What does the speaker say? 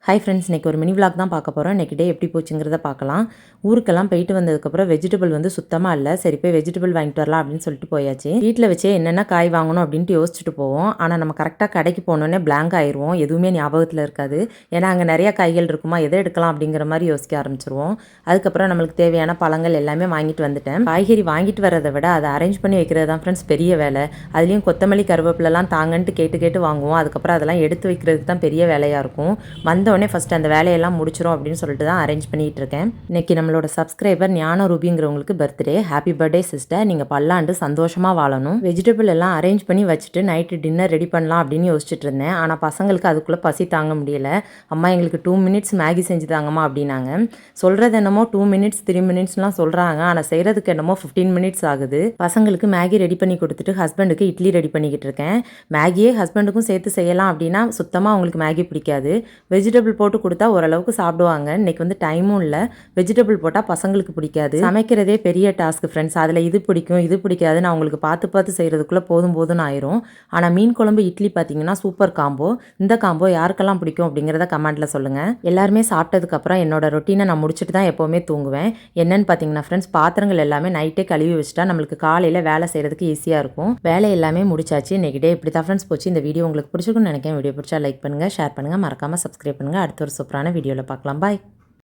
Hi friends, இன்றைக்கி ஒரு mini vlog தான் பார்க்க போகிறோம். இன்றைக்கி டே எப்படி போச்சுங்கிறத பார்க்கலாம். ஊருக்கெல்லாம் போயிட்டு வந்ததுக்கப்புறம் வெஜிடபிள் சுத்தமாக இல்லை. சரி போய் வெஜிடபிள் வாங்கிட்டு வரலாம் அப்படின்னு சொல்லிட்டு போயாச்சு. வீட்டில் வச்சே என்னென்ன காய் வாங்கணும் அப்படின்ட்டு யோசிச்சுட்டு போவோம். ஆனால் நம்ம கரெக்டாக கடைக்கு போனோன்னே பிளாங்க் ஆயிடுவோம். எதுவுமே ஞாபகத்தில் இருக்காது. ஏன்னா அங்கே நிறைய காய்கள் இருக்குமா, எதை எடுக்கலாம் அப்படிங்கிற மாதிரி யோசிக்க ஆரம்பிச்சிருவோம். அதுக்கப்புறம் நம்மளுக்கு தேவையான பழங்கள் எல்லாமே வாங்கிட்டு வந்துட்டேன். காய்கறி வாங்கிட்டு வரதை விட அதை அரேஞ்ச் பண்ணி வைக்கிறது தான் ஃப்ரெண்ட்ஸ் பெரிய வேலை. அதுலேயும் கொத்தமல்லி கருவேப்பிலலாம் தாங்கன்ட்டு கேட்டு வாங்குவோம். அதுக்கப்புறம் அதெல்லாம் எடுத்து வைக்கிறதுக்கு தான் பெரிய வேலையாக இருக்கும். வந்தோடனே ஃபஸ்ட்டு அந்த வேலையெல்லாம் முடிச்சிடும் அப்படின்னு சொல்லிட்டு தான் அரேஞ்ச் பண்ணிகிட்டு இருக்கேன். இன்றைக்கி நம்மளோட சப்ஸ்கிரைபர் ஞான ரூபிங்கிறவங்களுக்கு பர்த்டே. ஹாப்பி பர்த்டே சிஸ்டர், நீங்கள் பல்லாண்டு சந்தோஷமாக வாழணும். வெஜிடபிள் எல்லாம் அரேஞ்ச் பண்ணி வச்சுட்டு நைட்டு டின்னர் ரெடி பண்ணலாம் அப்படின்னு யோசிச்சுட்டு இருந்தேன். ஆனால் பசங்களுக்கு அதுக்குள்ளே பசி தாங்க முடியல. அம்மா எங்களுக்கு 2 மினிட்ஸ் மேகி செஞ்சு தாங்கம்மா அப்படின்னாங்க. சொல்கிறது என்னமோ 2 மினிட்ஸ் 3 மினிட்ஸ்லாம் சொல்கிறாங்க. ஆனால் செய்கிறதுக்கு என்னமோ 15 மினிட்ஸ் ஆகுது. பசங்களுக்கு மேகி ரெடி பண்ணி கொடுத்துட்டு ஹஸ்பண்டுக்கு இட்லி ரெடி பண்ணிக்கிட்டு இருக்கேன். மேகியே ஹஸ்பண்டுக்கும் சேர்த்து செய்யலாம் அப்படின்னா சுத்தமாக அவங்களுக்கு மேகி பிடிக்காது. வெஜிடபிள் போட்டு கொடுத்தா ஓரளவுக்கு சாப்பிடுவாங்க. இன்னைக்கு டைமும் இல்லை. வெஜிடபிள் போட்டால் பசங்களுக்கு பிடிக்காது. சமைக்கிறதே பெரிய டாஸ்க் ஃப்ரெண்ட்ஸ். அதில் இது பிடிக்கும் இது பிடிக்காதுன்னு அவங்களுக்கு பார்த்து செய்கிறதுக்குள்ளே போதும்னு ஆயிரும். ஆனால் மீன் குழம்பு இட்லி பார்த்தீங்கன்னா சூப்பர் காம்போ. இந்த காம்போ யாருக்கெல்லாம் பிடிக்கும் அப்படிங்கிறத கமெண்ட்டில் சொல்லுங்கள். எல்லாருமே சாப்பிட்டதுக்கப்புறம் என்னோட ரொட்டீனை நான் முடிச்சுட்டு தான் எப்போவுமே தூங்குவேன். என்னன்னு பார்த்தீங்கன்னா ஃப்ரெண்ட்ஸ், பாத்திரங்கள் எல்லாமே நைட்டே கழுவி வச்சுட்டா நம்மளுக்கு காலையில் வேலை செய்கிறதுக்கு ஈஸியாக இருக்கும். வேலை எல்லாமே முடிச்சாச்சு. இன்னைக்கு டே இப்படி தான் ஃப்ரெண்ட்ஸ் போச்சு. இந்த வீடியோ உங்களுக்கு பிடிச்சிருக்குன்னு நினைக்கிறேன். வீடியோ பிடிச்சா லைக் பண்ணுங்கள், ஷேர் பண்ணுங்கள், மறக்காமல் சப்ஸ்கிரைப் பண்ணுங்கள். அடுத்த ஒரு சூப்பரான வீடியோவில் பார்க்கலாம். பாய்.